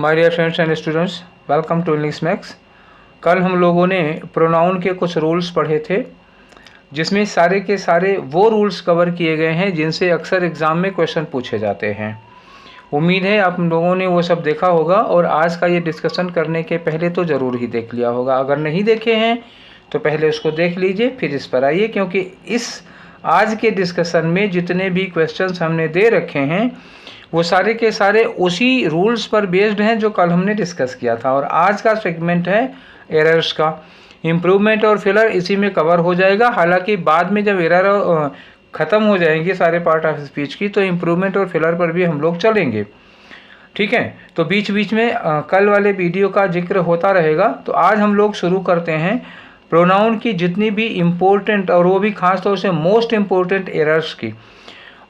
My dear friends and students, welcome to English Max. कल हम लोगों ने प्रोनाउन के कुछ रूल्स पढ़े थे, जिसमें सारे के सारे वो रूल्स कवर किए गए हैं जिनसे अक्सर एग्ज़ाम में क्वेश्चन पूछे जाते हैं। उम्मीद है आप लोगों ने वो सब देखा होगा और आज का ये डिस्कशन करने के पहले तो ज़रूर ही देख लिया होगा। अगर नहीं देखे हैं तो पहले उसको देख लीजिए, फिर इस पर आइए, क्योंकि इस आज के डिस्कशन में जितने भी क्वेश्चंस हमने दे रखे हैं वो सारे के सारे उसी रूल्स पर बेस्ड हैं जो कल हमने डिस्कस किया था। और आज का सेगमेंट है एरर्स का। इम्प्रूवमेंट और फिलर इसी में कवर हो जाएगा। हालांकि बाद में जब एरर ख़त्म हो जाएंगे सारे पार्ट ऑफ स्पीच की, तो इम्प्रूवमेंट और फिलर पर भी हम लोग चलेंगे। ठीक है, तो बीच बीच में कल वाले वीडियो का जिक्र होता रहेगा। तो आज हम लोग शुरू करते हैं प्रोनाउन की जितनी भी इम्पोर्टेंट और वो भी ख़ास तौर से मोस्ट इम्पोर्टेंट एरर्स की।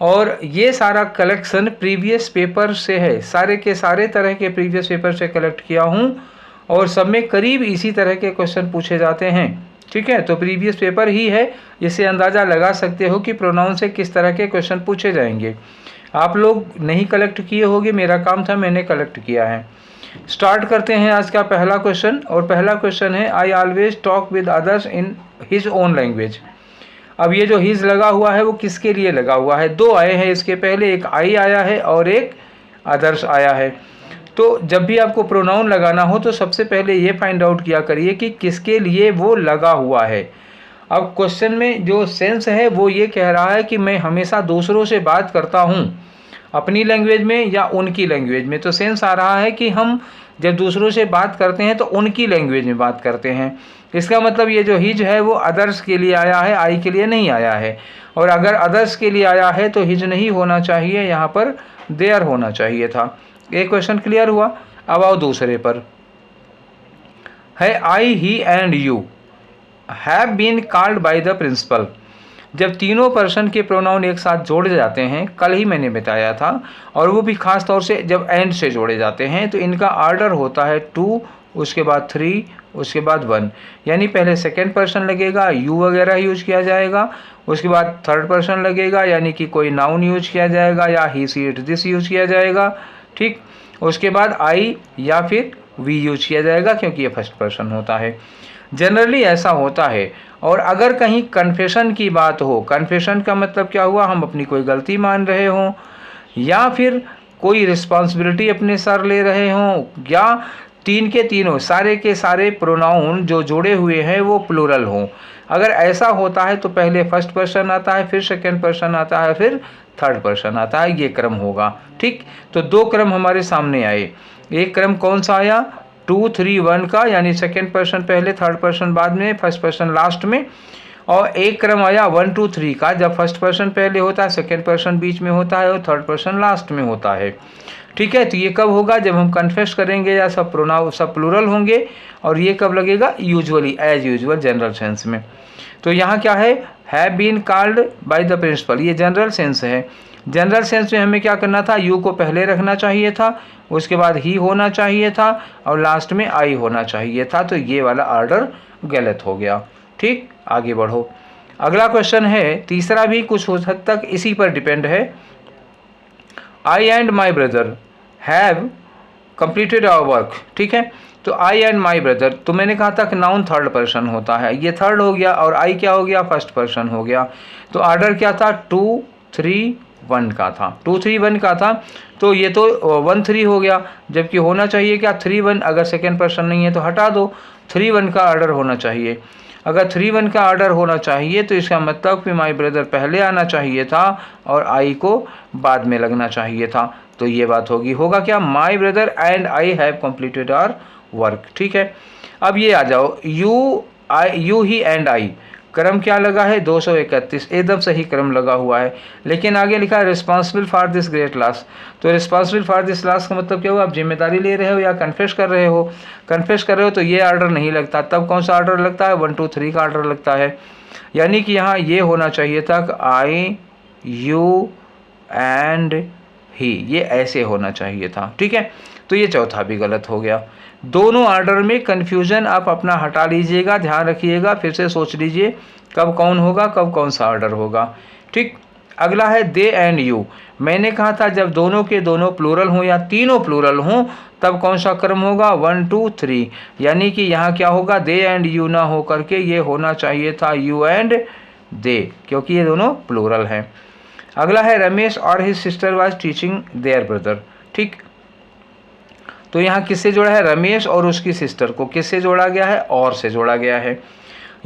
और ये सारा कलेक्शन प्रीवियस पेपर से है, सारे के सारे तरह के प्रीवियस पेपर से कलेक्ट किया हूँ और सब में करीब इसी तरह के क्वेश्चन पूछे जाते हैं। ठीक है, तो प्रीवियस पेपर ही है, इससे अंदाज़ा लगा सकते हो कि प्रोनाउन से किस तरह के क्वेश्चन पूछे जाएंगे। आप लोग नहीं कलेक्ट किए होंगे, मेरा काम था, मैंने कलेक्ट किया है। स्टार्ट करते हैं आज का पहला क्वेश्चन। और पहला क्वेश्चन है, I always talk with others in his own language. अब ये जो हिज लगा हुआ है वो किसके लिए लगा हुआ है? दो आए हैं इसके पहले, एक आई आया है और एक अदर्स आया है। तो जब भी आपको प्रोनाउन लगाना हो तो सबसे पहले ये फाइंड आउट किया करिए कि किसके लिए वो लगा हुआ है। अब क्वेश्चन में जो सेंस है वो ये कह रहा है कि मैं हमेशा दूसरों से बात करता हूँ, अपनी लैंग्वेज में या उनकी लैंग्वेज में। तो सेंस आ रहा है कि हम जब दूसरों से बात करते हैं तो उनकी लैंग्वेज में बात करते हैं। इसका मतलब ये जो हिज है वो अदर्स के लिए आया है, आई के लिए नहीं आया है। और अगर अदर्स के लिए आया है तो हिज नहीं होना चाहिए, यहाँ पर देयर होना चाहिए था। एक क्वेश्चन क्लियर हुआ। अब आओ दूसरे पर। है I, he and you have been called by the principal. जब तीनों पर्सन के प्रोनाउन एक साथ जोड़े जाते हैं, कल ही मैंने बताया था, और वो भी खास तौर से जब एंड से जोड़े जाते हैं तो इनका ऑर्डर होता है 2, उसके बाद 3, उसके बाद 1। यानी पहले सेकंड पर्सन लगेगा, यू वगैरह यूज किया जाएगा, उसके बाद थर्ड पर्सन लगेगा यानी कि कोई नाउन यूज किया जाएगा या ही सी इट दिस यूज किया जाएगा। ठीक, उसके बाद आई या फिर वी यूज किया जाएगा क्योंकि ये फर्स्ट पर्सन होता है। जनरली ऐसा होता है। और अगर कहीं कन्फेशन की बात हो, कन्फेशन का मतलब क्या हुआ, हम अपनी कोई गलती मान रहे हों या फिर कोई रिस्पॉन्सिबिलिटी अपने सर ले रहे हों, या तीन के तीनों सारे के सारे प्रोनाउन जो जोड़े हुए हैं वो प्लूरल हों, अगर ऐसा होता है तो पहले फर्स्ट पर्सन आता है, फिर सेकेंड पर्सन आता है, फिर थर्ड पर्सन आता है। ये क्रम होगा। ठीक, तो दो क्रम हमारे सामने आए। एक क्रम कौन सा आया? 2, 3, 1 का, यानी सेकेंड पर्सन पहले, थर्ड पर्सन बाद में, फर्स्ट पर्सन लास्ट में। और एक क्रम आया 1, 2, 3 का, जब फर्स्ट पर्सन पहले होता है, सेकेंड पर्सन बीच में होता है और थर्ड पर्सन लास्ट में होता है। ठीक है, तो ये कब होगा? जब हम कन्फेस करेंगे या सब प्रोनाउन सब प्लूरल होंगे। और ये कब लगेगा? Usually, as usual, general sense में। तो यहाँ क्या है? Have been called by the principal, ये जनरल सेंस है। जनरल सेंस में हमें क्या करना था? यू को पहले रखना चाहिए था, उसके बाद ही होना चाहिए था और लास्ट में आई होना चाहिए था। तो ये वाला ऑर्डर गलत हो गया। ठीक, आगे बढ़ो। अगला क्वेश्चन है, तीसरा भी कुछ हद तक इसी पर डिपेंड है। I and my brother have completed our work. ठीक है, तो आई एंड माई ब्रदर, तो मैंने कहा था कि नाउन थर्ड पर्सन होता है, ये थर्ड हो गया और आई क्या हो गया? फर्स्ट पर्सन हो गया। तो ऑर्डर क्या था? 2, 3, 1 का था, 2, 3, 1 का था। तो ये तो 1, 3 हो गया, जबकि होना चाहिए क्या? 3, 1। अगर सेकेंड पर्सन नहीं है तो हटा दो, 3, 1 का ऑर्डर होना चाहिए। अगर 3, 1 का ऑर्डर होना चाहिए तो इसका मतलब कि माई ब्रदर पहले आना चाहिए था और आई को बाद में लगना चाहिए था। तो ये बात होगी। होगा क्या? My brother and I have completed our work. ठीक है, अब ये आ जाओ, यू ही एंड आई, क्रम क्या लगा है? 231, एकदम सही क्रम लगा हुआ है। लेकिन आगे लिखा है responsible for this great loss. तो रिस्पॉन्सिबल फॉर दिस लॉस का मतलब क्या हुआ? आप जिम्मेदारी ले रहे हो या कन्फेस कर रहे हो? कन्फेस कर रहे हो तो ये ऑर्डर नहीं लगता। तब कौन सा ऑर्डर लगता है? 1, 2, 3 का ऑर्डर लगता है। यानी कि यहाँ ये होना चाहिए था कि आई, यू एंड ही, ये ऐसे होना चाहिए था। ठीक है, तो ये चौथा भी गलत हो गया। दोनों ऑर्डर में कन्फ्यूजन आप अपना हटा लीजिएगा, ध्यान रखिएगा, फिर से सोच लीजिए कब कौन होगा, कब कौन सा ऑर्डर होगा। ठीक, अगला है दे एंड यू। मैंने कहा था जब दोनों के दोनों प्लूरल हों या तीनों प्लूरल हों तब कौन सा क्रम होगा, 1 2 3, यानी कि यहाँ क्या होगा, दे एंड यू ना हो करके ये होना चाहिए था यू एंड दे, क्योंकि ये दोनों प्लूरल हैं। अगला है रमेश और his sister was teaching their brother. ठीक, तो यहाँ किससे जोड़ा है, रमेश और उसकी सिस्टर को किससे जोड़ा गया है, और से जोड़ा गया है।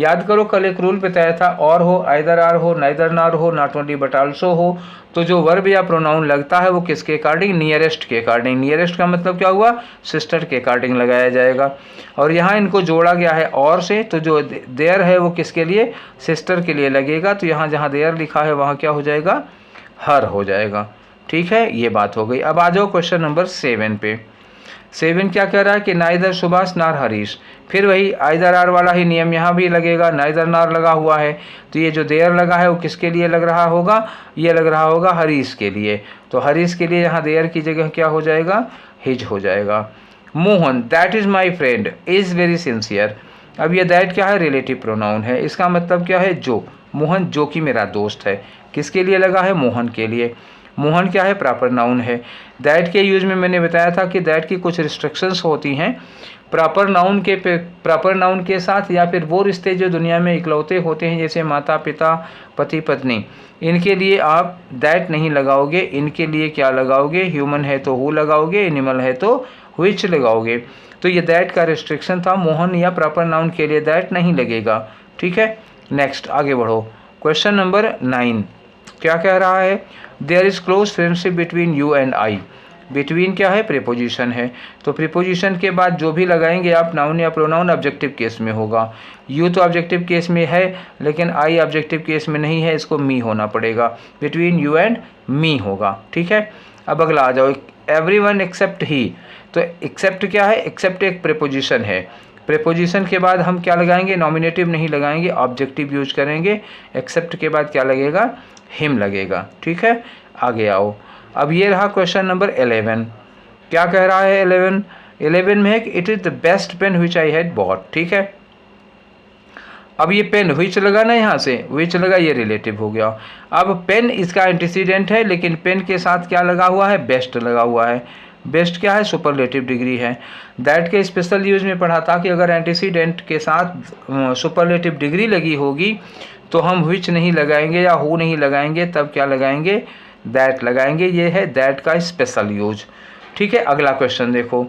याद करो कल एक रूल बताया था, और हो, आइदर आर हो, नाइदर नार हो, नॉट ओनली बट आल्सो हो, तो जो वर्ब या प्रोनाउन लगता है वो किसके अकॉर्डिंग, नियरेस्ट के अकॉर्डिंग। नियरेस्ट का मतलब क्या हुआ, सिस्टर के अकॉर्डिंग लगाया जाएगा। और यहाँ इनको जोड़ा गया है और से, तो जो देयर है वो किसके लिए, सिस्टर के लिए लगेगा। तो यहाँ जहाँ देयर लिखा है वहाँ क्या हो जाएगा, हर हो जाएगा। ठीक है, ये बात हो गई। अब आ जाओ क्वेश्चन नंबर 7 पे। 7 क्या कह रहा है कि नाइदर सुभाष नार हरीश। फिर वही आइदर आर वाला ही नियम यहाँ भी लगेगा, नाइदर नार लगा हुआ है तो ये जो देयर लगा है वो किसके लिए लग रहा होगा, ये लग रहा होगा हरीश के लिए। तो हरीश के लिए यहाँ देयर की जगह क्या हो जाएगा, हिज हो जाएगा। Mohan that is my friend is very sincere. अब ये दैट क्या है, रिलेटिव प्रोनाउन है, इसका मतलब क्या है, जो। मोहन जो कि मेरा दोस्त है, किसके लिए लगा है, मोहन के लिए। मोहन क्या है, प्रॉपर नाउन है। दैट के यूज में मैंने बताया था कि दैट की कुछ रिस्ट्रिक्शंस होती हैं। प्रॉपर नाउन के साथ या फिर वो रिश्ते जो दुनिया में इकलौते होते हैं जैसे माता पिता, पति पत्नी, इनके लिए आप दैट नहीं लगाओगे। इनके लिए क्या लगाओगे, ह्यूमन है तो हु लगाओगे, एनिमल है तो व्हिच लगाओगे। तो ये दैट का रिस्ट्रिक्शन था, मोहन या प्रॉपर नाउन के लिए दैट नहीं लगेगा। ठीक है, नेक्स्ट आगे बढ़ो। क्वेश्चन नंबर 9 क्या कह रहा है, there is close friendship between you and I. Between क्या है, प्रीपोजिशन है, तो प्रीपोजिशन के बाद जो भी लगाएंगे आप नाउन या प्रोनाउन ऑब्जेक्टिव केस में होगा। यू तो ऑब्जेक्टिव केस में है लेकिन आई ऑब्जेक्टिव केस में नहीं है, इसको मी होना पड़ेगा, बिटवीन यू एंड मी होगा। ठीक है, अब अगला आ जाओ, एवरीवन एक्सेप्ट ही। तो एक्सेप्ट क्या है, एक्सेप्ट एक प्रीपोजिशन है। प्रीपोजिशन के बाद हम क्या लगाएंगे, नॉमिनेटिव नहीं लगाएंगे, ऑब्जेक्टिव यूज करेंगे। एक्सेप्ट के बाद क्या लगेगा, हिम लगेगा। ठीक है, आगे आओ। अब ये रहा क्वेश्चन नंबर 11। क्या कह रहा है 11 में है कि it is the best pen which I had bought. ठीक है, अब ये पेन विच लगा ना, यहाँ से विच लगा, ये रिलेटिव हो गया। अब पेन इसका एंटीसीडेंट है लेकिन पेन के साथ क्या लगा हुआ है, बेस्ट लगा हुआ है। बेस्ट क्या है, सुपरलेटिव डिग्री है। दैट के स्पेशल यूज में पढ़ा था कि अगर एंटीसीडेंट के साथ सुपरलेटिव डिग्री लगी होगी तो हम विच नहीं लगाएंगे या हु नहीं लगाएंगे, तब क्या लगाएंगे, दैट लगाएंगे। ये है दैट का स्पेशल यूज। ठीक है, अगला क्वेश्चन देखो।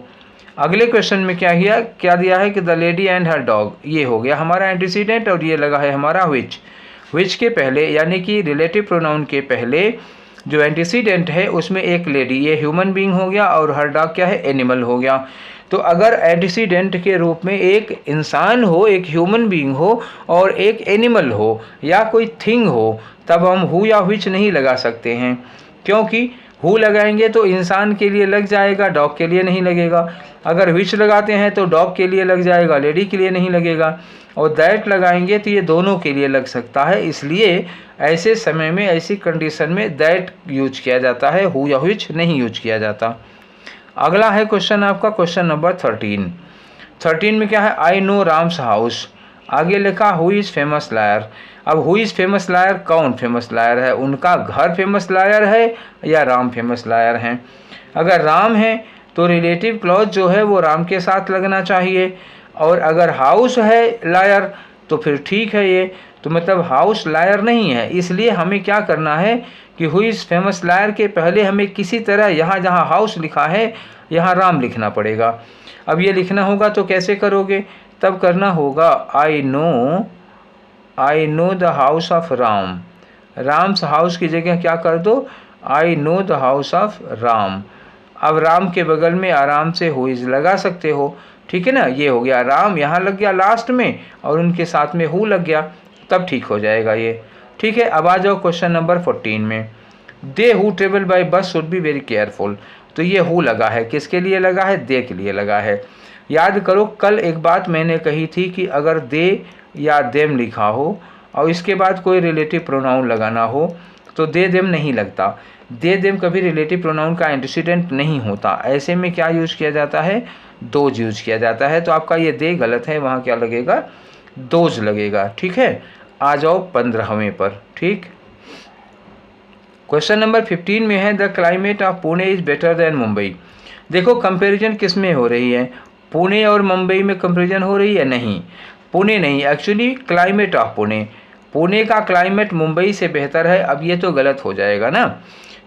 अगले क्वेश्चन में क्या दिया है कि the lady and her dog, ये हो गया हमारा एंटीसीडेंट और ये लगा है हमारा विच। विच के पहले यानी कि रिलेटिव प्रोनाउन के पहले जो एंटीसीडेंट है उसमें एक लेडी, ये ह्यूमन बीइंग हो गया, और हर डॉग क्या है, एनिमल हो गया। तो अगर एंटीसीडेंट के रूप में एक इंसान हो, एक ह्यूमन बीइंग हो और एक एनिमल हो या कोई थिंग हो, तब हम हु या व्हिच नहीं लगा सकते हैं, क्योंकि हु लगाएंगे तो इंसान के लिए लग जाएगा, डॉग के लिए नहीं लगेगा। अगर व्हिच लगाते हैं तो डॉग के लिए लग जाएगा, लेडी के लिए नहीं लगेगा। और दैट लगाएंगे तो ये दोनों के लिए लग सकता है, इसलिए ऐसे समय में, ऐसी कंडीशन में दैट यूज किया जाता है, हु या व्हिच नहीं यूज किया जाता। अगला है क्वेश्चन आपका क्वेश्चन नंबर 13 में क्या है, आई नो राम्स हाउस। आगे लिखा हु इज़ फेमस लायर। अब हु इज़ फेमस लायर, कौन फेमस लायर है, उनका घर फेमस लायर है या राम फेमस लायर हैं। अगर राम है तो रिलेटिव क्लॉज जो है वो राम के साथ लगना चाहिए, और अगर हाउस है लायर तो फिर ठीक है ये, तो मतलब हाउस लायर नहीं है। इसलिए हमें क्या करना है कि हु इज़ फेमस लायर के पहले हमें किसी तरह यहाँ जहाँ हाउस लिखा है यहाँ राम लिखना पड़ेगा। अब ये लिखना होगा तो कैसे करोगे, तब करना होगा I know the house of Ram. Ram's house की जगह क्या कर दो, I know the house of Ram. अब राम के बगल में आराम से हु इज़ लगा सकते हो। ठीक है ना, ये हो गया, राम यहाँ लग गया लास्ट में और उनके साथ में हु लग गया, तब ठीक हो जाएगा ये। ठीक है, अब आ जाओ क्वेश्चन नंबर 14 में। दे हु ट्रेवल बाय बस शुड बी वेरी केयरफुल। तो ये हु लगा है, किसके लिए लगा है, दे के लिए लगा है। याद करो कल एक बात मैंने कही थी कि अगर दे या देम लिखा हो और इसके बाद कोई रिलेटिव प्रोनाउन लगाना हो तो दे देम नहीं लगता। दे देम कभी रिलेटिव प्रोनाउन का एंटीसीडेंट नहीं होता। ऐसे में क्या यूज किया जाता है, दोज यूज किया जाता है। तो आपका ये दे गलत है, वहाँ क्या लगेगा, दोज लगेगा। ठीक है, आ जाओ 15वें पर। ठीक, क्वेश्चन नंबर 15 में है the climate of Pune is better than Mumbai. देखो कंपैरिजन किस में हो रही है, पुणे और मुंबई में कंपैरिजन हो रही है? नहीं, पुणे नहीं, actually climate of Pune. Pune का क्लाइमेट मुंबई से बेहतर है। अब ये तो गलत हो जाएगा ना,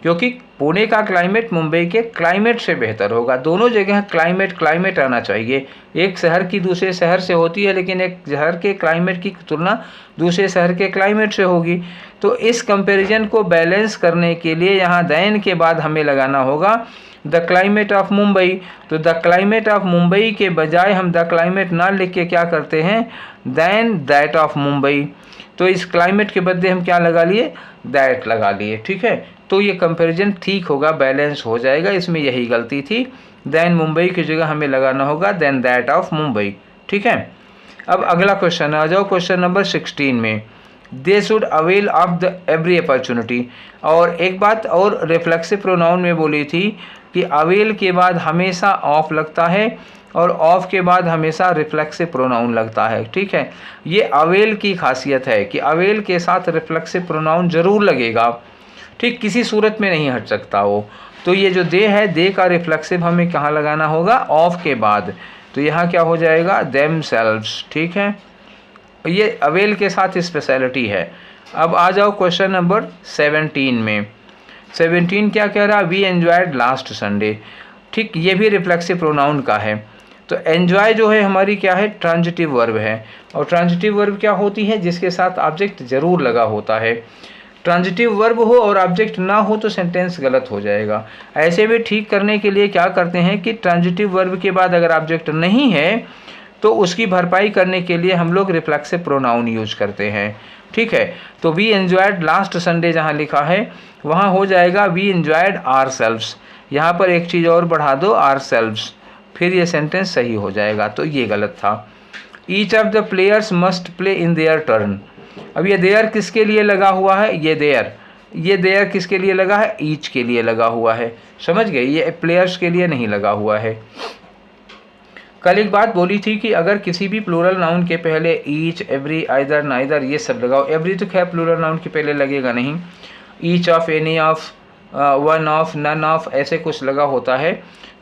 क्योंकि पुणे का क्लाइमेट मुंबई के क्लाइमेट से बेहतर होगा। दोनों जगह क्लाइमेट आना चाहिए। एक शहर की दूसरे शहर से होती है, लेकिन एक शहर के क्लाइमेट की तुलना दूसरे शहर के क्लाइमेट से होगी। तो इस कंपैरिजन को बैलेंस करने के लिए यहाँ दैन के बाद हमें लगाना होगा द क्लाइमेट ऑफ मुंबई। तो द क्लाइमेट ऑफ मुंबई के बजाय हम द क्लाइमेट ना लिख के क्या करते हैं, दैन दैट ऑफ मुंबई। तो इस क्लाइमेट के बदले हम क्या लगा लिए, दैट लगा लिए। ठीक है, तो ये कंपैरिजन ठीक होगा, बैलेंस हो जाएगा। इसमें यही गलती थी, दैन मुंबई की जगह हमें लगाना होगा दैन दैट ऑफ मुंबई। ठीक है, अब अगला क्वेश्चन आ जाओ, क्वेश्चन नंबर 16 में they should avail of the every opportunity. और एक बात और रिफ्लेक्सिव प्रोनाउन में बोली थी कि अवेल के बाद हमेशा ऑफ लगता है और ऑफ के बाद हमेशा रिफ्लेक्सिव प्रोनाउन लगता है। ठीक है, ये अवेल की खासियत है कि अवेल के साथ रिफ्लेक्सिव प्रोनाउन जरूर लगेगा। ठीक, किसी सूरत में नहीं हट सकता वो। तो ये जो दे है, दे का रिफ्लेक्सिव हमें कहाँ लगाना होगा, ऑफ के बाद। तो यहाँ क्या हो जाएगा, देमसेल्व्स। ठीक है, ये अवेल के साथ स्पेशलिटी है। अब आ जाओ क्वेश्चन नंबर 17 में। 17 क्या कह रहा, वी एंजॉयड लास्ट संडे। ठीक, ये भी रिफ्लेक्सिव प्रोनाउन का है। तो एंजॉय जो है हमारी क्या है, ट्रांजिटिव वर्ब है। और ट्रांजिटिव वर्ब क्या होती है, जिसके साथ ऑब्जेक्ट जरूर लगा होता है। ट्रांजिटिव वर्ब हो और ऑब्जेक्ट ना हो तो सेंटेंस गलत हो जाएगा। ऐसे भी ठीक करने के लिए क्या करते हैं कि ट्रांजिटिव वर्ब के बाद अगर ऑब्जेक्ट नहीं है तो उसकी भरपाई करने के लिए हम लोग रिफ्लेक्सिव प्रोनाउन यूज करते हैं। ठीक है, तो वी एंजॉयड लास्ट संडे जहाँ लिखा है वहाँ हो जाएगा वी एंजॉयड आवरसेल्व्स। यहाँ पर एक चीज़ और बढ़ा दो, आवरसेल्व्स, फिर ये सेंटेंस सही हो जाएगा। तो ये गलत था। Each of the players must play in their turn. अब ये देयर किसके लिए लगा हुआ है, ये देयर किसके लिए लगा है, ईच के लिए लगा हुआ है। समझ गए, ये प्लेयर्स के लिए नहीं लगा हुआ है। कल एक बात बोली थी कि अगर किसी भी प्लूरल नाउन के पहले ईच, एवरी, आइदर, नाइदर ये सब लगाओ। एवरी तो खैर प्लूरल नाउन के पहले लगेगा नहीं। Each of, any of, one of, none of, ऐसे कुछ लगा होता है,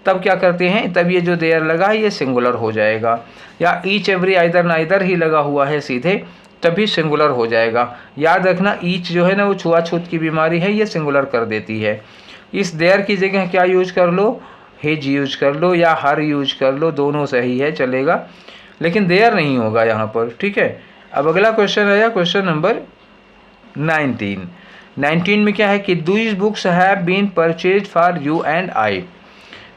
तब क्या करते हैं, तब ये जो देयर लगा है ये सिंगुलर हो जाएगा। या ईच, एवरी, आइदर, नाइदर ही लगा हुआ है सीधे, तभी सिंगुलर हो जाएगा। याद रखना, ईच जो है ना वो छुआछूत की बीमारी है, ये सिंगुलर कर देती है। इस देयर की जगह क्या यूज कर लो, हिज यूज कर लो या हर यूज कर लो, दोनों सही है, चलेगा, लेकिन देयर नहीं होगा यहाँ पर। ठीक है, अब अगला क्वेश्चन आया, क्वेश्चन नंबर 19 में क्या है कि these books have been purchase for you and I.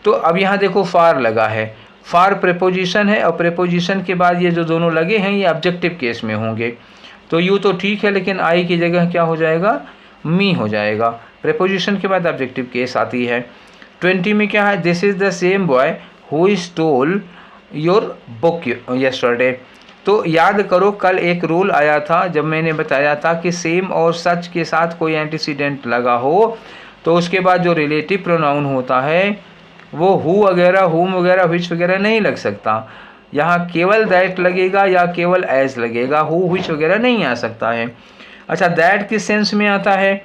तो अब यहाँ देखो फार लगा है, फार प्रेपोजिशन है और प्रेपोजिशन के बाद ये जो दोनों लगे हैं ये ऑब्जेक्टिव केस में होंगे। तो यू तो ठीक है, लेकिन आई की जगह क्या हो जाएगा, मी हो जाएगा। प्रेपोजिशन के बाद ऑब्जेक्टिव केस आती है। 20 में क्या है, this is the same boy who stole your book yesterday. तो याद करो कल एक रूल आया था जब मैंने बताया था कि सेम और सच के साथ कोई एंटीसीडेंट लगा हो तो उसके बाद जो रिलेटिव प्रोनाउन होता है वो हु वगैरह, हुम वगैरह, विच वगैरह नहीं लग सकता। यहाँ केवल दैट लगेगा या केवल एज लगेगा, हु विच वगैरह नहीं आ सकता है। अच्छा, दैट किस सेंस में आता है,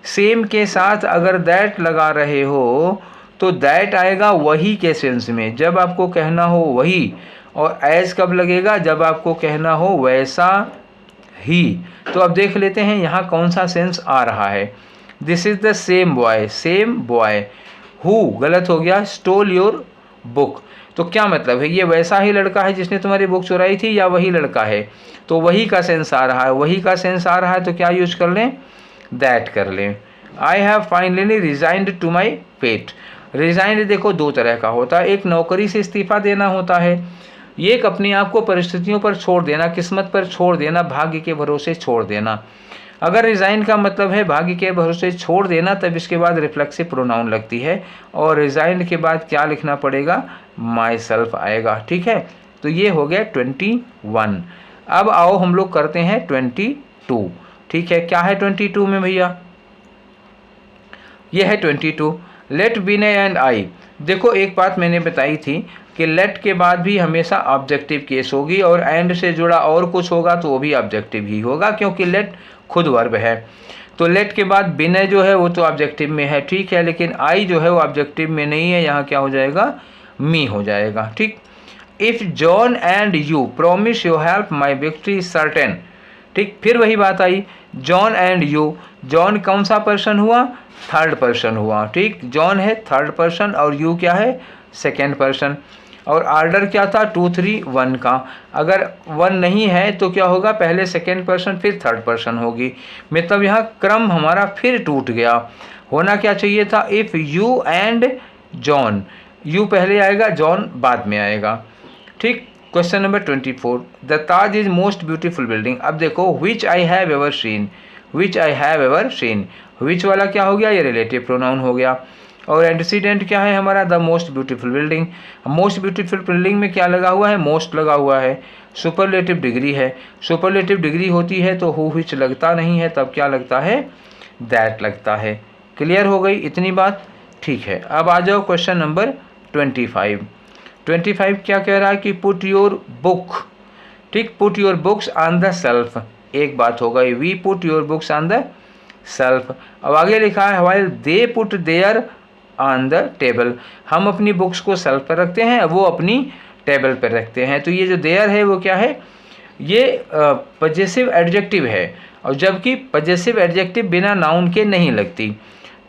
सेम के साथ अगर दैट लगा रहे हो तो दैट आएगा वही के सेंस में, जब आपको कहना हो वही। और एज कब लगेगा, जब आपको कहना हो वैसा ही। तो अब देख लेते हैं यहाँ कौन सा सेंस आ रहा है। This is the same boy, same boy. Who गलत हो गया, स्टोल योर बुक। तो क्या मतलब है, ये वैसा ही लड़का है जिसने तुम्हारी बुक चुराई थी या वही लड़का है, तो वही का सेंस आ रहा है। वही का सेंस आ रहा है तो क्या यूज कर लें, दैट कर लें। I have finally resigned to my fate. Resigned देखो दो तरह का होता है, एक नौकरी से इस्तीफा देना होता है, एक अपने आप को परिस्थितियों पर छोड़ देना, किस्मत पर छोड़ देना, भाग्य के भरोसे छोड़ देना। अगर रिज़ाइन का मतलब है भाग्य के भरोसे छोड़ देना, तब इसके बाद रिफ्लेक्सिव प्रोनाउन लगती है और रिज़ाइन के बाद क्या लिखना पड़ेगा, माई सेल्फ आएगा। ठीक है, तो ये हो गया 21। अब आओ हम लोग करते हैं 22। ठीक है, क्या है 22 में भैया, ये है 22। Let Vinay and I. देखो एक बात मैंने बताई थी कि लेट के बाद भी हमेशा ऑब्जेक्टिव केस होगी और एंड से जुड़ा और कुछ होगा तो वो भी ऑब्जेक्टिव ही होगा, क्योंकि लेट खुद वर्ब है। तो लेट के बाद विनय जो है वो तो ऑब्जेक्टिव में है, ठीक है, लेकिन आई जो है वो ऑब्जेक्टिव में नहीं है, यहाँ क्या हो जाएगा, मी हो जाएगा, ठीक। If John and you promise you help my victory certain, ठीक। फिर वही बात आई, जॉन एंड यू, जॉन कौन सा पर्सन हुआ, थर्ड पर्सन हुआ, ठीक। जॉन है थर्ड पर्सन और यू क्या है, सेकेंड पर्सन। और आर्डर क्या था, 2 3 1 का। अगर 1 नहीं है तो क्या होगा, पहले सेकेंड पर्सन फिर थर्ड पर्सन होगी, मतलब यहाँ क्रम हमारा फिर टूट गया। होना क्या चाहिए था, if you and John, you पहले आएगा, जॉन बाद में आएगा, ठीक। Question number 24, the Taj is most beautiful building. अब देखो, which I have ever seen, which I have ever seen, which वाला क्या हो गया, ये रिलेटिव प्रोनाउन हो गया। और एंटीसीडेंट क्या है हमारा, the most beautiful building. Most beautiful building में क्या लगा हुआ है, मोस्ट लगा हुआ है। सुपरलेटिव डिग्री है, सुपरलेटिव डिग्री होती है तो हु विच लगता नहीं है, तब क्या लगता है, दैट लगता है। क्लियर हो गई इतनी बात, ठीक है। अब आ जाओ क्वेश्चन नंबर 25। 25 क्या कह रहा है कि पुट योर बुक, ठीक, put your books on the shelf. एक बात हो गई, we put your books on the shelf. अब आगे लिखा है while they put their on the table, हम अपनी बुक्स को सेल्फ पर रखते हैं, वो अपनी टेबल पर रखते हैं। तो ये जो देयर है वो क्या है, ये पजेसिव एडजेक्टिव है, और जबकि पजेसिव एडजेक्टिव बिना नाउन के नहीं लगती।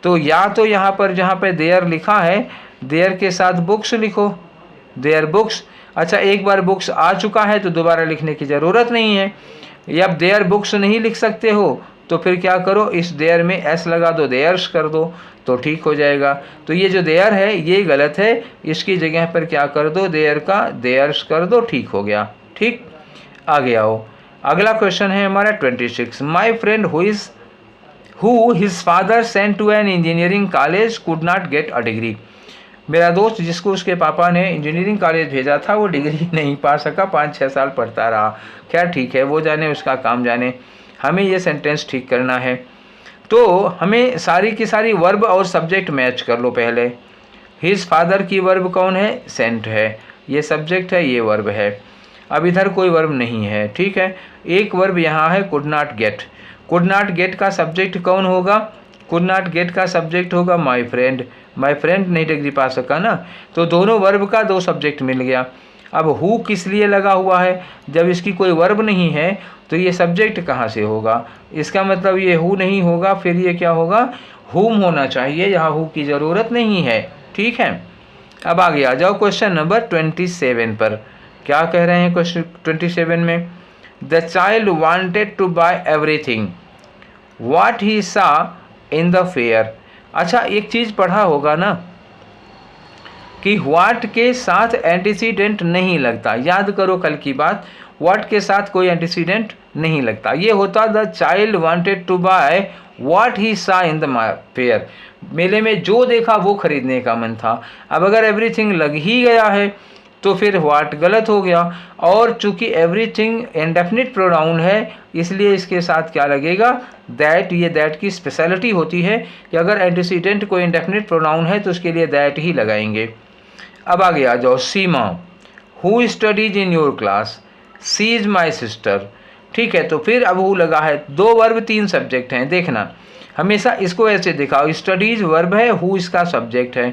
तो या तो यहाँ पर जहाँ पे देयर लिखा है, देयर के साथ बुक्स लिखो, देयर बुक्स। अच्छा, एक बार बुक्स आ चुका है तो दोबारा लिखने की ज़रूरत नहीं है। या देयर बुक्स नहीं लिख सकते हो तो फिर क्या करो, इस देयर में एस लगा दो, देयर्स कर दो, तो ठीक हो जाएगा। तो ये जो देयर है ये गलत है, इसकी जगह पर क्या कर दो, देयर का देयर्स कर दो, ठीक हो गया, ठीक। आगे आओ, अगला क्वेश्चन है हमारा 26। My friend who his father sent to an engineering college could not get a degree. मेरा दोस्त जिसको उसके पापा ने इंजीनियरिंग कॉलेज भेजा था वो डिग्री नहीं पा सका, 5-6 साल पढ़ता रहा। खैर ठीक है, वो जाने उसका काम जाने, हमें ये सेंटेंस ठीक करना है। तो हमें सारी की सारी वर्ब और सब्जेक्ट मैच कर लो पहले। हिज फादर की वर्ब कौन है, सेंट है, ये सब्जेक्ट है, ये वर्ब है। अब इधर कोई वर्ब नहीं है, ठीक है। एक वर्ब यहाँ है, could not gate. Could not gate का सब्जेक्ट कौन होगा, कुड नॉट गेट का सब्जेक्ट होगा माई फ्रेंड। माई फ्रेंड नहीं डिग्री पा सका ना, तो दोनों वर्ब का 2 सब्जेक्ट मिल गया। अब हु किस लिए लगा हुआ है, जब इसकी कोई वर्ब नहीं है तो ये सब्जेक्ट कहाँ से होगा, इसका मतलब ये हु नहीं होगा, फिर ये क्या होगा, हुम होना चाहिए, यहाँ हु की ज़रूरत नहीं है, ठीक है। अब आगे आ जाओ क्वेश्चन नंबर 27 पर। क्या कह रहे हैं क्वेश्चन 27 में, the child wanted to buy everything what he saw in the fair. अच्छा, एक चीज़ पढ़ा होगा ना कि व्हाट के साथ एंटीसीडेंट नहीं लगता, याद करो कल की बात, व्हाट के साथ कोई एंटीसीडेंट नहीं लगता। ये होता the child wanted to buy what he saw in the fair, मेले में जो देखा वो खरीदने का मन था। अब अगर एवरीथिंग लग ही गया है तो फिर व्हाट गलत हो गया, और चूंकि एवरीथिंग इंडेफिनिट प्रोनाउन है इसलिए इसके साथ क्या लगेगा, दैट। ये दैट की स्पेशलिटी होती है कि अगर एंटीसीडेंट कोई इंडेफिनिट प्रोनाउन है तो उसके लिए दैट ही लगाएंगे। अब आगे आ जाओ, Seema who studies in your class, she is my sister, ठीक है। तो फिर अब हु लगा है, 2 वर्ब 3 सब्जेक्ट हैं, देखना हमेशा इसको ऐसे दिखाओ, स्टडीज वर्ब है, हु इसका सब्जेक्ट है,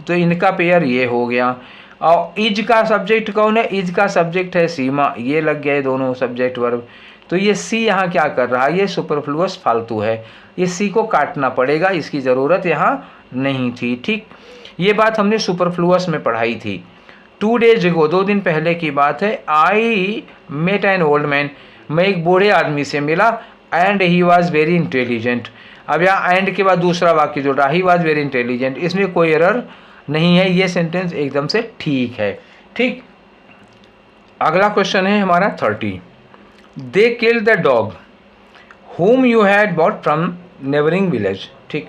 तो इनका पेयर ये हो गया। और इज का सब्जेक्ट कौन है, इज का सब्जेक्ट है सीमा, ये लग गए दोनों सब्जेक्ट वर्ब। तो ये सी यहाँ क्या कर रहा है, ये सुपरफ्लुअस फालतू है, ये सी को काटना पड़ेगा, इसकी ज़रूरत यहाँ नहीं थी, ठीक। ये बात हमने सुपरफ्लुअस में पढ़ाई थी 2 days ago, 2 दिन पहले की बात है। I met an old man, मैं एक बूढ़े आदमी से मिला, and he was very intelligent. अब यहाँ एंड के बाद दूसरा वाक्य जोड़ रहा, ही वॉज वेरी इंटेलिजेंट, इसमें कोई एरर नहीं है, ये सेंटेंस एकदम से ठीक है, ठीक। अगला क्वेश्चन है हमारा 30। They killed the dog whom you had bought from neighboring village, ठीक।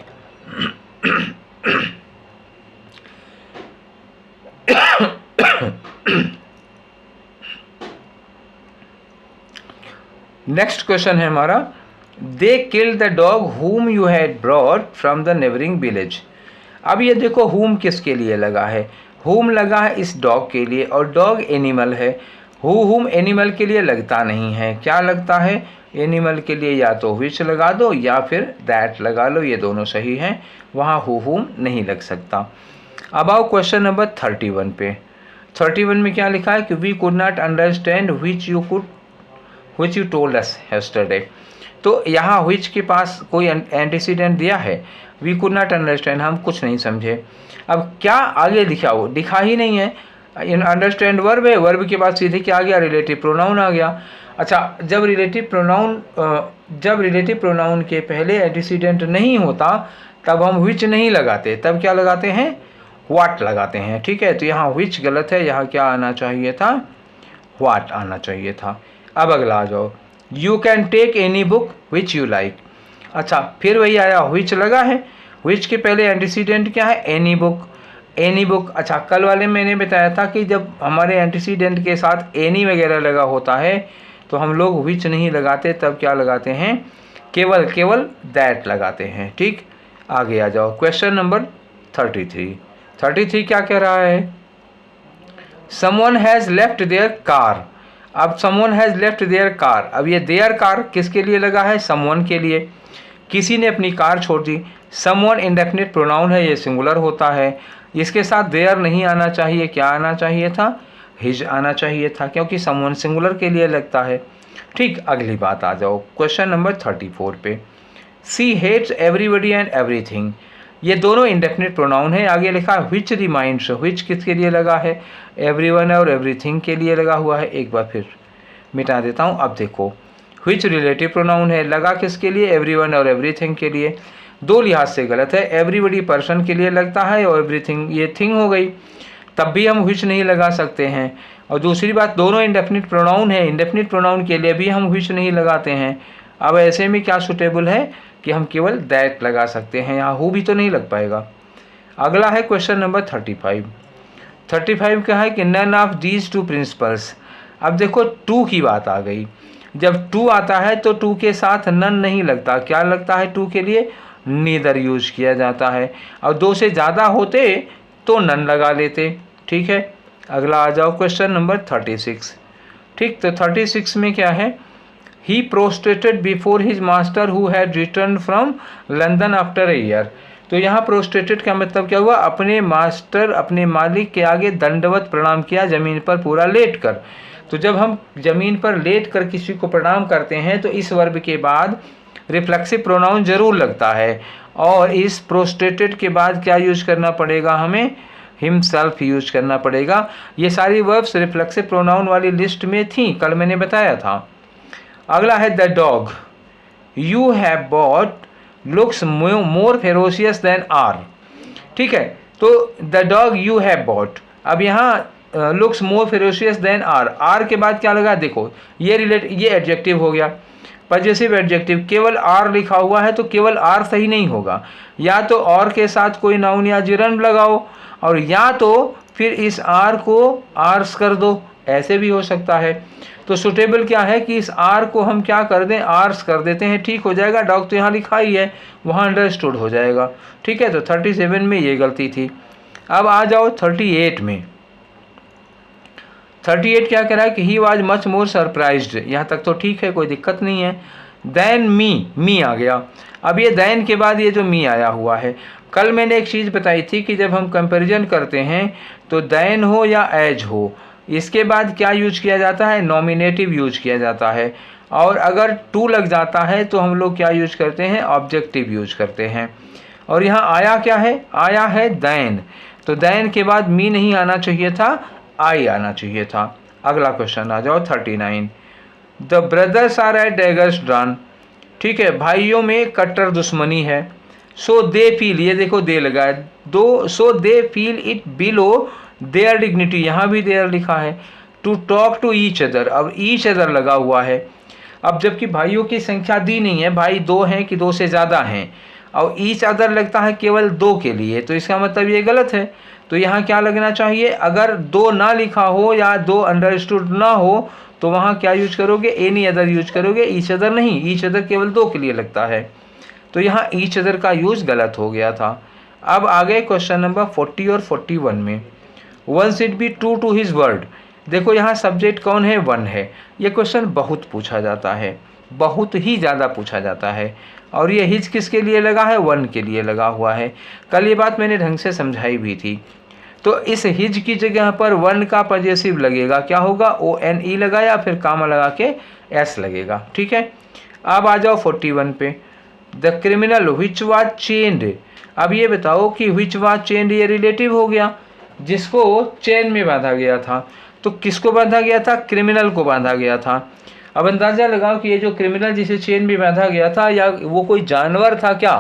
नेक्स्ट क्वेश्चन है हमारा, they killed the dog whom you had brought from the neighboring village। अब ये देखो whom किसके लिए लगा है, whom लगा है इस डॉग के लिए, और डॉग एनिमल है। whom एनिमल के लिए लगता नहीं है, क्या लगता है, एनिमल के लिए या तो विच लगा दो या फिर दैट लगा लो, ये दोनों सही हैं, वहाँ हुम नहीं लग सकता। अब आओ क्वेश्चन नंबर 31 पे। 31 में क्या लिखा है कि we could not understand which you told us yesterday. तो यहाँ विच के पास कोई एंटीसीडेंट दिया है, वी कुड नॉट अंडरस्टैंड, हम कुछ नहीं समझे। अब क्या आगे लिखा हो, दिखा ही नहीं है। इन अंडरस्टैंड वर्ब है, वर्ब के बाद सीधे क्या आ गया, रिलेटिव प्रोनाउन आ गया। अच्छा, जब रिलेटिव प्रोनाउन के पहले एंटीसीडेंट नहीं होता तब हम विच नहीं लगाते, तब क्या लगाते हैं, व्हाट लगाते हैं। ठीक है, तो यहाँ विच गलत है, यहाँ क्या आना चाहिए था, व्हाट आना चाहिए था। अब अगला आ जाओ, you can take any book which you like. अच्छा, फिर वही आया, विच लगा है, विच के पहले एंटीसीडेंट क्या है, एनी बुक। एनी बुक, अच्छा कल वाले मैंने बताया था कि जब हमारे एंटीसीडेंट के साथ एनी वगैरह लगा होता है तो हम लोग विच नहीं लगाते, तब क्या लगाते हैं, केवल दैट लगाते हैं। ठीक, आगे आ जाओ, क्वेश्चन नंबर 33 क्या कह रहा है, someone has left their car. अब someone has left their car, अब ये देयर कार किसके लिए लगा है, समवन के लिए, किसी ने अपनी कार छोड़ दी। समवन इंडेफिनिट प्रोनाउन है, ये सिंगुलर होता है, इसके साथ देयर नहीं आना चाहिए, क्या आना चाहिए था, हिज आना चाहिए था, क्योंकि समवन सिंगुलर के लिए लगता है। ठीक, अगली बात आ जाओ, क्वेश्चन नंबर 34 पे। सी हेट्स एवरीबडी एंड एवरीथिंग, ये दोनों इंडेफिनिट प्रोनाउन है। आगे लिखा है विच रिमाइंड्स, विच किसके लिए लगा है, एवरीवन और एवरीथिंग के लिए लगा हुआ है। एक बार फिर मिटा देता हूँ। अब देखो, विच रिलेटिव प्रोनाउन है, लगा किसके लिए, एवरीवन और एवरीथिंग के लिए। दो लिहाज से गलत है, एवरीबडी पर्सन के लिए लगता है और एवरीथिंग ये थिंग हो गई, तब भी हम विच नहीं लगा सकते हैं। और दूसरी बात, दोनों इंडेफिनिट प्रोनाउन है, इंडेफिनिट प्रोनाउन के लिए भी हम विच नहीं लगाते हैं। अब ऐसे में क्या सुटेबल है कि हम केवल दैट लगा सकते हैं, यहाँ हु भी तो नहीं लग पाएगा। अगला है क्वेश्चन नंबर 35 क्या है कि none of these two principles. अब देखो टू की बात आ गई, जब टू आता है तो टू के साथ नन नहीं लगता, क्या लगता है टू के लिए, नीदर यूज किया जाता है। और दो से ज़्यादा होते तो नन लगा लेते। ठीक है, अगला आ जाओ, क्वेश्चन नंबर 36। ठीक, तो 36 में क्या है, he prostrated before his master who had return from London after a year. तो यहाँ प्रोस्ट्रेटेड का मतलब क्या हुआ, अपने मास्टर, अपने मालिक के आगे दंडवत प्रणाम किया, ज़मीन पर पूरा लेट कर। तो जब हम ज़मीन पर लेट कर किसी को प्रणाम करते हैं तो इस वर्ब के बाद रिफ्लेक्सिव प्रोनाउन जरूर लगता है, और इस प्रोस्ट्रेटेड के बाद क्या यूज करना पड़ेगा, हमें हिमसेल्फ यूज करना पड़ेगा। ये सारी वर्ब्स रिफ्लेक्सिव प्रोनाउन वाली लिस्ट में थी, कल मैंने बताया था। अगला है the dog you have bought looks more ferocious than are. ठीक है, तो the dog you have bought, अब यहाँ looks more ferocious than are के बाद क्या लगा, देखो ये एडजेक्टिव हो गया, पजेसिव एडजेक्टिव, केवल आर लिखा हुआ है तो केवल आर सही नहीं होगा, या तो और के साथ कोई नाउन या जिरन लगाओ, और या तो फिर इस आर को आर्स कर दो, ऐसे भी हो सकता है। तो सुटेबल क्या है कि इस आर को हम क्या कर दें, आर्स कर देते हैं, ठीक हो जाएगा। डॉग तो यहाँ लिखा ही है, वहाँ अंडरस्टूड हो जाएगा। ठीक है, तो 37 में ये गलती थी। अब आ जाओ 38 में। 38 क्या कह रहा है कि he was much more surprised, यहाँ तक तो ठीक है, कोई दिक्कत नहीं है। दैन मी आ गया। अब ये दैन के बाद ये जो मी आया हुआ है, कल मैंने एक चीज़ बताई थी कि जब हम कंपैरिजन करते हैं तो दैन हो या एज हो, इसके बाद क्या यूज किया जाता है, नॉमिनेटिव यूज किया जाता है, और अगर टू लग जाता है तो हम लोग क्या यूज करते हैं, ऑब्जेक्टिव यूज करते हैं। और यहाँ आया क्या है, आया है दैन, तो दैन के बाद मी नहीं आना चाहिए था, आई आना चाहिए था। अगला क्वेश्चन आ जाओ 39। The brothers are at daggers drawn. ठीक है, भाइयों में कट्टर दुश्मनी है। सो दे फील, ये देखो दे लगा है, दो, so they feel it below their dignity, यहाँ भी देयर लिखा है। To talk to each other, अब ईच अदर लगा हुआ है। अब जबकि भाइयों की संख्या दी नहीं है, भाई दो हैं कि दो से ज़्यादा हैं, और ईच अदर लगता है केवल दो के लिए, तो इसका मतलब ये गलत है। तो यहाँ क्या लगना चाहिए, अगर दो ना लिखा हो या दो अंडरस्टूड ना हो तो वहाँ क्या यूज करोगे, एनी अदर यूज करोगे, ईच अदर नहीं, ईच अदर केवल दो के लिए लगता है, तो यहाँ ईच अदर का यूज गलत हो गया था। अब आ गए क्वेश्चन नंबर 40 और 41 में। One should be true to his word. देखो यहाँ सब्जेक्ट कौन है, वन है। ये क्वेश्चन बहुत पूछा जाता है, बहुत ही ज़्यादा पूछा जाता है। और ये हिज किसके लिए लगा है? वन के लिए लगा हुआ है। कल ये बात मैंने ढंग से समझाई भी थी। तो इस हिज की जगह पर वन का पजेसिव लगेगा, क्या होगा? ONE लगा या फिर कामा लगा के S लगेगा। ठीक है, अब आ जाओ 41 पे। The criminal which was chained. अब ये बताओ कि विच वाज चेन्ड ये रिलेटिव हो गया, जिसको चेन में बांधा गया था। तो किसको बांधा गया था? क्रिमिनल को बांधा गया था। अब अंदाज़ा लगाओ कि ये जो क्रिमिनल जिसे चेन में बांधा गया था, या वो कोई जानवर था क्या?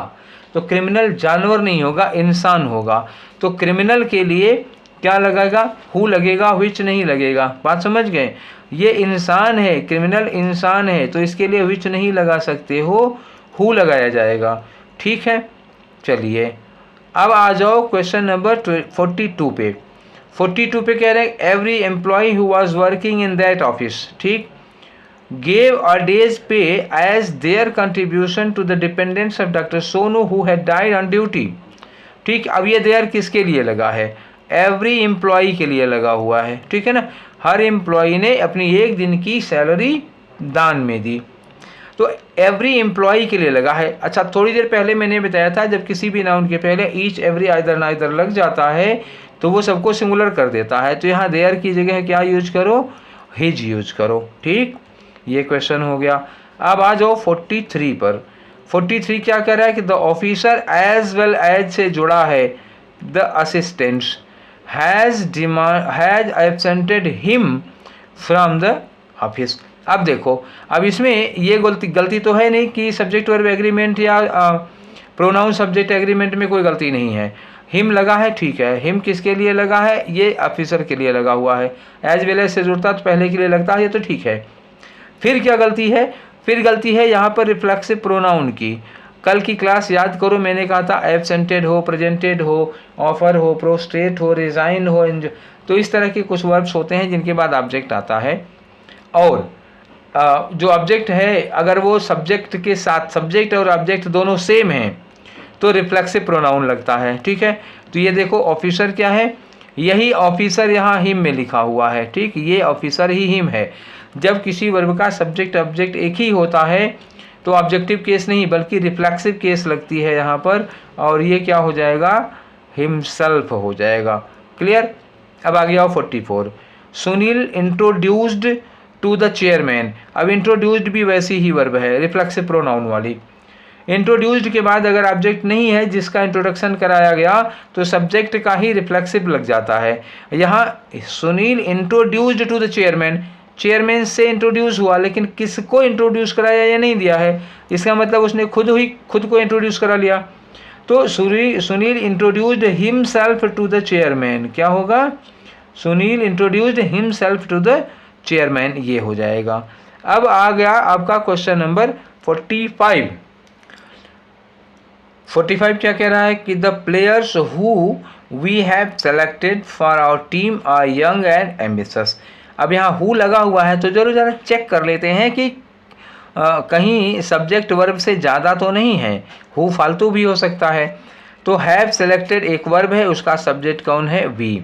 तो क्रिमिनल जानवर नहीं होगा, इंसान होगा। तो क्रिमिनल के लिए क्या लगेगा? हु लगेगा, विच नहीं लगेगा। बात समझ गए? ये इंसान है, क्रिमिनल इंसान है, तो इसके लिए विच नहीं लगा सकते हो, हु लगाया जाएगा। ठीक है, चलिए अब आ जाओ क्वेश्चन नंबर 42 पे। 42 पे कह रहे हैं every employ who was working in that office, ठीक, gave a day's pay as their contribution to the dependents of Dr. Sonu who had died on duty। ठीक, अब ये देयर किसके लिए लगा है? एवरी एम्प्लॉय के लिए लगा हुआ है। ठीक है ना, हर एम्प्लॉय ने अपनी एक दिन की सैलरी दान में दी, तो एवरी एम्प्लॉय के लिए लगा है। अच्छा, थोड़ी देर पहले मैंने बताया था जब किसी भी नाउन के पहले ईच, एवरी, आइदर, नाइदर लग जाता है तो वो सबको सिंगुलर कर देता है। तो यहाँ देयर की जगह क्या यूज करो? हिज यूज करो। ठीक, ये क्वेश्चन हो गया। अब आ जाओ 43 पर। 43 क्या कह रहा है कि the officer as well as से जुड़ा है the assistants has absented him from the office. अब देखो, अब इसमें ये गलती तो है नहीं कि सब्जेक्ट वर्ब एग्रीमेंट या प्रोनाउन सब्जेक्ट एग्रीमेंट में कोई गलती नहीं है। हिम लगा है, ठीक है, हिम किसके लिए लगा है? ये ऑफिसर के लिए लगा हुआ है। एज वेल एज से जुड़ता तो पहले के लिए लगता है, ये तो ठीक है। फिर क्या गलती है? फिर गलती है यहाँ पर रिफ्लेक्सिव प्रोनाउन की। कल की क्लास याद करो, मैंने कहा था एब्सेंटेड हो, प्रेजेंटेड हो, ऑफर हो, प्रोस्ट्रेट हो, रिजाइन हो, तो इस तरह के कुछ वर्ब्स होते हैं जिनके बाद ऑब्जेक्ट आता है। और जो ऑब्जेक्ट है अगर वो सब्जेक्ट के साथ, सब्जेक्ट और ऑब्जेक्ट दोनों सेम हैं तो रिफ्लेक्सिव प्रोनाउन लगता है। ठीक है, तो ये देखो ऑफिसर क्या है? यही ऑफिसर यहाँ हिम में लिखा हुआ है। ठीक, ये ऑफिसर ही हिम है। जब किसी वर्ब का सब्जेक्ट ऑब्जेक्ट एक ही होता है तो ऑब्जेक्टिव केस नहीं बल्कि रिफ्लेक्सिव केस लगती है यहाँ पर, और ये क्या हो जाएगा? हिमसेल्फ हो जाएगा। क्लियर? अब आ गया 44। Sunil introduced to the chairman. अब इंट्रोड्यूस्ड भी वैसी ही वर्ब है, रिफ्लेक्सिव प्रोनाउन वाली। इंट्रोड्यूस्ड के बाद अगर ऑब्जेक्ट नहीं है जिसका इंट्रोडक्शन कराया गया तो सब्जेक्ट का ही रिफ्लेक्सिव लग जाता है। यहाँ Sunil introduced to the chairman, chairman से इंट्रोड्यूस हुआ, लेकिन किसको इंट्रोड्यूस कराया ये नहीं दिया है, इसका मतलब उसने खुद को इंट्रोड्यूस करा लिया। तो Sunil introduced himself to the chairman, क्या होगा? Sunil introduced himself to the chairman, ये हो जाएगा। अब आ गया आपका क्वेश्चन नंबर 45। 45 क्या कह रहा है कि the players who we have selected for our team are young and ambitious. अब यहाँ हु लगा हुआ है तो जरूर ज़रा चेक कर लेते हैं कि कहीं सब्जेक्ट वर्ब से ज़्यादा तो नहीं है। हु फालतू भी हो सकता है। तो हैव सेलेक्टेड एक वर्ब है, उसका सब्जेक्ट कौन है? वी।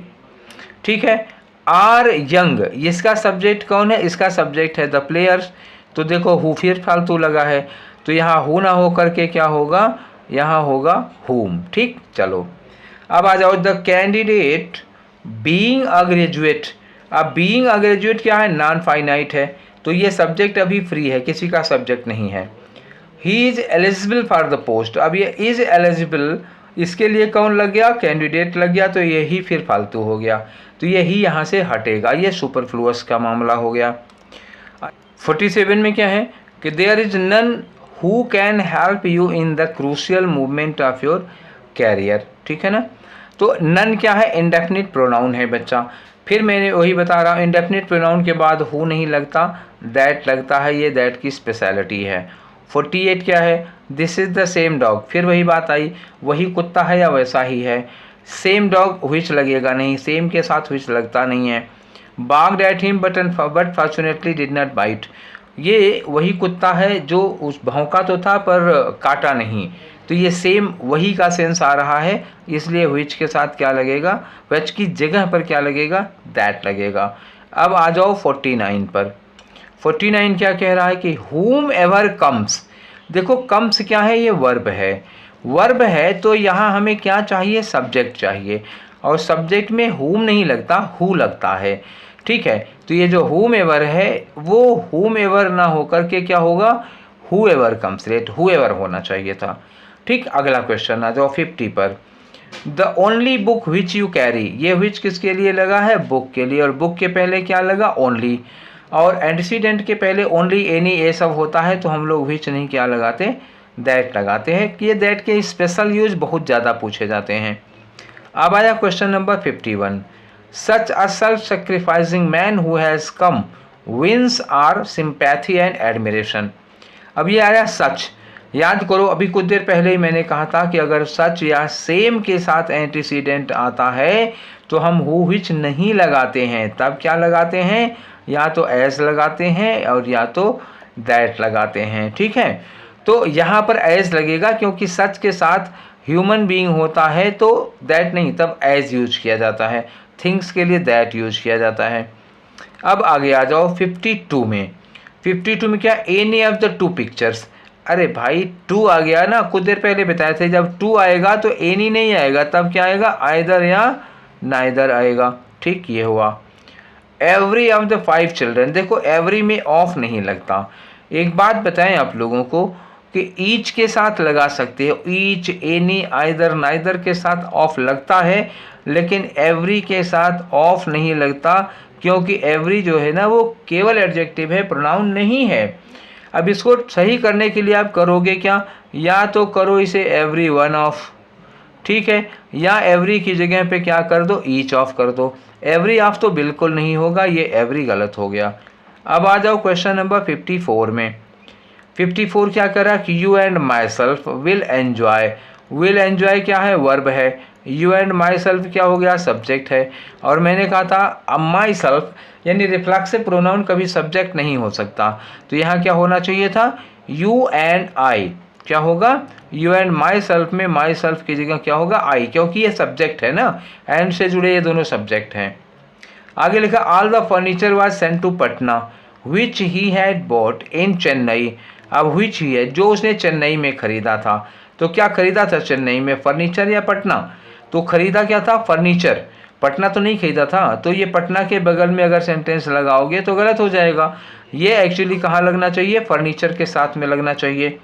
ठीक है, आर यंग, इसका सब्जेक्ट कौन है? इसका सब्जेक्ट है द प्लेयर्स। तो देखो हु फिर फालतू लगा है, तो यहाँ हु ना हो करके क्या होगा? यहाँ होगा हुम। ठीक, चलो अब आ जाओ the candidate being a graduate. अब बीइंग अ ग्रेजुएट क्या है? नॉन फाइनाइट है, तो ये सब्जेक्ट अभी फ्री है, किसी का सब्जेक्ट नहीं है। He is eligible for the post. अब ये इज एलिजिबल, इसके लिए कौन लग गया? कैंडिडेट लग गया, तो ये ही फिर फालतू हो गया, तो ये ही यहाँ से हटेगा, ये सुपरफ्लुअस का मामला हो गया। 47 में क्या है कि there is none who can help you in the crucial movement of your career. ठीक है ना, तो नन क्या है? इंडेफिनिट प्रोनाउन है बच्चा। फिर मैंने वही बता रहा हूँ, इंडेफिनिट प्रोनाउन के बाद हु नहीं लगता, दैट लगता है, ये दैट की स्पेशलिटी है। 48 क्या है? This is the same dog. फिर वही बात आई, वही कुत्ता है या वैसा ही है? सेम डॉग विच लगेगा नहीं, सेम के साथ विच लगता नहीं है। Barked at him but fortunately did not bite. ये वही कुत्ता है जो उस भौंका तो था पर काटा नहीं, तो ये सेम वही का सेंस आ रहा है, इसलिए विच के साथ क्या लगेगा? विच की जगह पर क्या लगेगा? दैट लगेगा। अब आ जाओ 49 पर। 49 क्या कह रहा है कि whom ever comes। देखो कम्स क्या है, ये वर्ब है। वर्ब है तो यहाँ हमें क्या चाहिए, सब्जेक्ट चाहिए, और सब्जेक्ट में whom नहीं लगता, who लगता है। ठीक है, तो ये जो whom ever है वो whom ever ना होकर के क्या होगा, whoever comes, रेट whoever होना चाहिए था। ठीक, अगला क्वेश्चन आ जाओ 50 पर। The only book which you carry, ये विच किसके लिए लगा है, बुक के लिए, और बुक के पहले क्या लगा, ओनली, और एंटीसीडेंट के पहले ओनली, एनी, ये सब होता है तो हम लोग विच नहीं क्या लगाते, दैट लगाते हैं कि ये दैट के स्पेशल यूज बहुत ज़्यादा पूछे जाते हैं। अब आया question number 51। Such a self sacrificing man who has come wins our sympathy and admiration. अब ये आया सच, याद करो अभी कुछ देर पहले ही मैंने कहा था कि अगर सच या सेम के साथ एंटीसीडेंट आता है तो हम हु विच नहीं लगाते हैं, तब क्या लगाते हैं, या तो एज लगाते हैं और या तो दैट लगाते हैं। ठीक है, तो यहाँ पर एज लगेगा क्योंकि सच के साथ ह्यूमन बीइंग होता है तो दैट नहीं, तब एज यूज किया जाता है, थिंग्स के लिए दैट यूज किया जाता है। अब आगे आ जाओ 52 में। 52 में क्या, any of the two pictures. अरे भाई टू आ गया ना, कुछ देर पहले बताए थे जब टू आएगा तो एनी नहीं आएगा, तब क्या आएगा, आइदर या नाइदर आएगा। ठीक, ये हुआ। एवरी ऑफ द 5 चिल्ड्रन, देखो एवरी में ऑफ नहीं लगता। एक बात बताएं आप लोगों को कि ईच के साथ लगा सकते हो, ईच, एनी, आइदर, नाइदर के साथ ऑफ लगता है, लेकिन एवरी के साथ ऑफ नहीं लगता क्योंकि एवरी जो है ना वो केवल एडजेक्टिव है, प्रोनाउन नहीं है। अब इसको सही करने के लिए आप करोगे क्या, या तो करो इसे एवरी वन ऑफ, ठीक है, या एवरी की जगह पे क्या कर दो, ईच ऑफ कर दो। एवरी ऑफ तो बिल्कुल नहीं होगा, ये एवरी गलत हो गया। अब आ जाओ क्वेश्चन नंबर 54 में। 54 क्या करा कि you and my self will enjoy. Will enjoy क्या है, वर्ब है। यू एंड माई सेल्फ क्या हो गया, सब्जेक्ट है। और मैंने कहा था माई सेल्फ यानी रिफ्लेक्सिव प्रोनाउन कभी सब्जेक्ट नहीं हो सकता, तो यहाँ क्या होना चाहिए था, यू एंड आई। क्या होगा, यू एंड माई सेल्फ में माई सेल्फ की जगह क्या होगा, आई, क्योंकि ये सब्जेक्ट है ना, एंड से जुड़े ये दोनों सब्जेक्ट हैं। आगे लिखा all the furniture was sent to Patna which he had bought in Chennai. अब विच ही है, जो उसने चेन्नई में खरीदा था, तो क्या खरीदा था चेन्नई में, फर्नीचर या पटना, तो खरीदा क्या था, फर्नीचर, पटना तो नहीं खरीदा था। तो ये पटना के बगल में अगर सेंटेंस लगाओगे तो गलत हो जाएगा, ये एक्चुअली कहाँ लगना चाहिए, फर्नीचर के साथ में लगना चाहिए।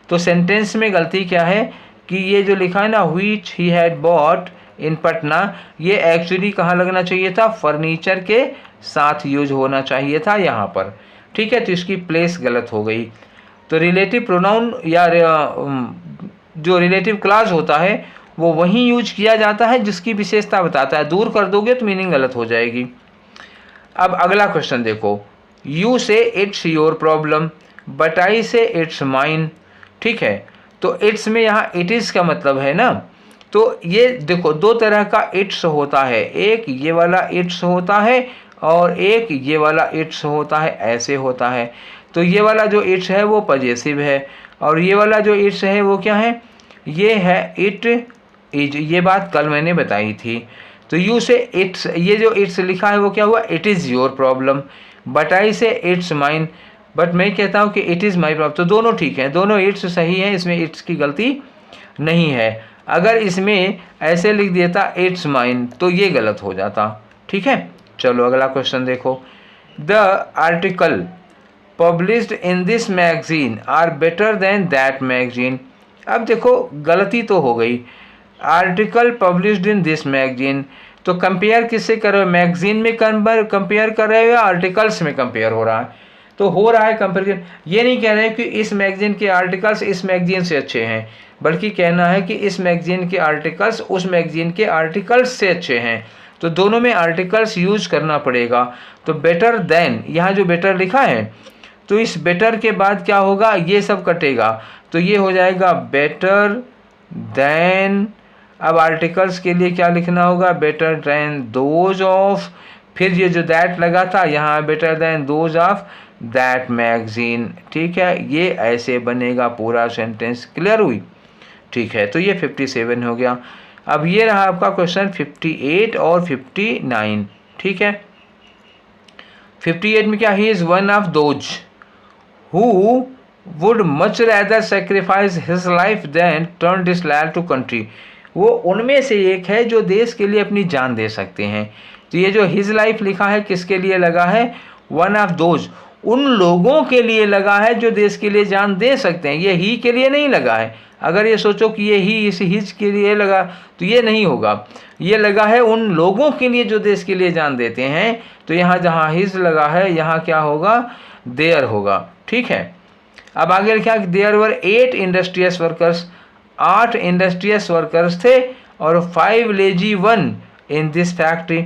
तो सेंटेंस में गलती क्या है कि ये जो लिखा है ना व्हिच ही हैड बॉट इन पटना, ये एक्चुअली कहाँ लगना चाहिए था, फर्नीचर के साथ यूज होना चाहिए था यहाँ पर। ठीक है, तो इसकी प्लेस गलत हो गई। तो रिलेटिव प्रोनाउन या जो रिलेटिव क्लॉज होता है वो वहीं यूज किया जाता है जिसकी विशेषता बताता है, दूर कर दोगे तो मीनिंग गलत हो जाएगी। अब अगला क्वेश्चन देखो, यू से it's your problem but I से इट्स माइन। ठीक है, तो इट्स में यहाँ इट इज़ का मतलब है ना, तो ये देखो दो तरह का इट्स होता है, एक ये वाला इट्स होता है और एक ये वाला इट्स होता है, ऐसे होता है। तो ये वाला जो इट्स है वो पजेसिव है और ये वाला जो इट्स है वो क्या है, ये है इट इज, ये बात कल मैंने बताई थी। तो यू से इट्स, ये जो इट्स लिखा है वो क्या हुआ, it is your problem, but I से इट्स माइन, बट मैं कहता हूँ कि इट इज़ माई प्रॉब्लम। तो दोनों ठीक हैं, दोनों इट्स सही हैं, इसमें इट्स की गलती नहीं है। अगर इसमें ऐसे लिख देता इट्स माइन तो ये गलत हो जाता। ठीक है, चलो अगला क्वेश्चन देखो, the article published in this magazine are better than that magazine. अब देखो गलती तो हो गई, article published in this magazine, तो कंपेयर किससे कर रहे हो, मैगजीन में कंपेयर कर रहे हो या आर्टिकल्स में कंपेयर हो रहा है, तो हो रहा है कंपेरिजन। ये नहीं कह रहे हैं कि इस मैगजीन के आर्टिकल्स इस मैगजीन से अच्छे हैं, बल्कि कहना है कि इस मैगजीन के आर्टिकल्स उस मैगजीन के आर्टिकल्स से अच्छे हैं, तो दोनों में आर्टिकल्स यूज करना पड़ेगा। तो बेटर देन, यहाँ जो बेटर लिखा है तो इस बेटर के बाद क्या होगा, ये सब कटेगा, तो ये हो जाएगा बेटर देन। अब आर्टिकल्स के लिए क्या लिखना होगा, बेटर देन दोज ऑफ, फिर ये जो दैट लगा था यहाँ better than those of that magazine. ठीक है, ये ऐसे बनेगा पूरा सेंटेंस, क्लियर हुई। ठीक है, तो ये 57 हो गया। अब ये रहा आपका क्वेश्चन 58 और 59। ठीक है, 58 में क्या, he is one of those who would much rather sacrifice his life than turn this land to country. वो उनमें से एक है जो देश के लिए अपनी जान दे सकते हैं। तो ये जो हिज लाइफ लिखा है किसके लिए लगा है, वन ऑफ दोज, उन लोगों के लिए लगा है जो देश के लिए जान दे सकते हैं, ये ही के लिए नहीं लगा है। अगर ये सोचो कि ये ही इस हिज के लिए लगा तो ये नहीं होगा, ये लगा है उन लोगों के लिए जो देश के लिए जान देते हैं। तो यहाँ जहाँ हिज लगा है यहाँ क्या होगा, देयर होगा। ठीक है, अब आगे लिखा कि there were 8 industrious workers, 8 industrious workers थे और 5 lazy one in this factory.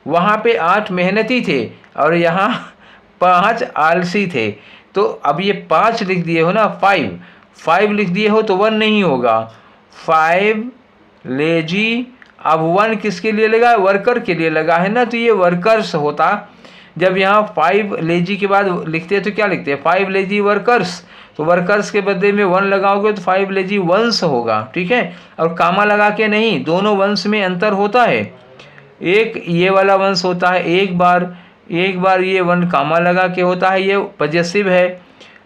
वहाँ पे 8 मेहनती थे और यहाँ 5 आलसी थे। तो अब ये 5 लिख दिए हो ना, 5 लिख दिए हो तो 1 नहीं होगा, 5 लेजी। अब 1 किसके लिए लगा है, वर्कर के लिए लगा है ना, तो ये वर्कर्स होता। जब यहाँ 5 लेजी के बाद लिखते हैं तो क्या लिखते हैं, 5 लेजी वर्कर्स। तो वर्कर्स के बदले में 1 लगाओगे तो 5 लेजी वंस होगा। ठीक है, और कामा लगा के नहीं, दोनों वंस में अंतर होता है। एक ये वाला वंस होता है एक बार ये 1 कामा लगा के होता है, ये पजेसिव है।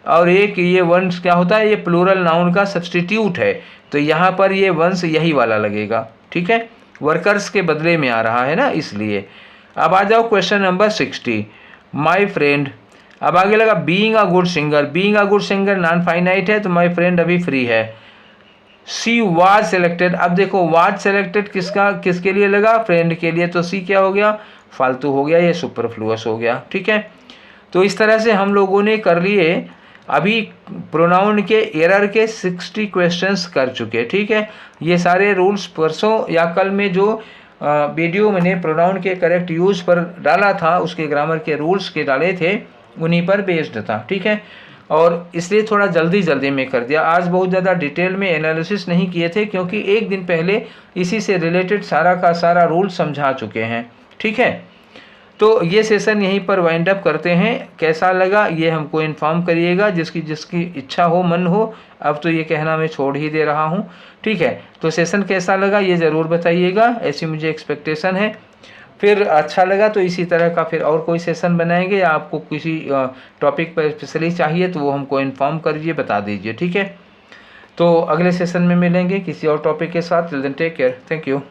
और एक ये वंस क्या होता है, ये प्लूरल नाउन का सब्सटीट्यूट है। तो यहाँ पर ये वंस यही वाला लगेगा। ठीक है, वर्कर्स के बदले में आ रहा है ना, इसलिए। अब आ जाओ क्वेश्चन नंबर 60, माई फ्रेंड। अब आगे लगा being a good singer, being a good singer non finite है तो माई फ्रेंड अभी फ्री है। सी वाज सेलेक्टेड, अब देखो वाज सेलेक्टेड किसके लिए लगा, फ्रेंड के लिए, तो सी क्या हो गया, फालतू हो गया, ये सुपरफ्लुअस हो गया। ठीक है, तो इस तरह से हम लोगों ने कर लिए अभी प्रोनाउन के एरर के 60 क्वेश्चंस कर चुके। ठीक है, ये सारे रूल्स परसों या कल में जो वीडियो मैंने प्रोनाउन के करेक्ट यूज पर डाला था, उसके ग्रामर के रूल्स के डाले थे, उन्हीं पर बेस्ड था। ठीक है, और इसलिए थोड़ा जल्दी में कर दिया। आज बहुत ज़्यादा डिटेल में एनालिसिस नहीं किए थे क्योंकि एक दिन पहले इसी से रिलेटेड सारा का सारा रूल समझा चुके हैं। ठीक है, तो ये सेशन यहीं पर वाइंड अप करते हैं। कैसा लगा ये हमको इन्फॉर्म करिएगा, जिसकी इच्छा हो, मन हो। अब तो ये कहना मैं छोड़ ही दे रहा हूँ। ठीक है, तो सेशन कैसा लगा ये ज़रूर बताइएगा, ऐसी मुझे एक्सपेक्टेशन है। फिर अच्छा लगा तो इसी तरह का फिर और कोई सेशन बनाएंगे, या आपको किसी टॉपिक पर स्पेशली चाहिए तो वो हमको इन्फॉर्म करिए, बता दीजिए। ठीक है, तो अगले सेशन में मिलेंगे किसी और टॉपिक के साथ। Till then take care, thank you.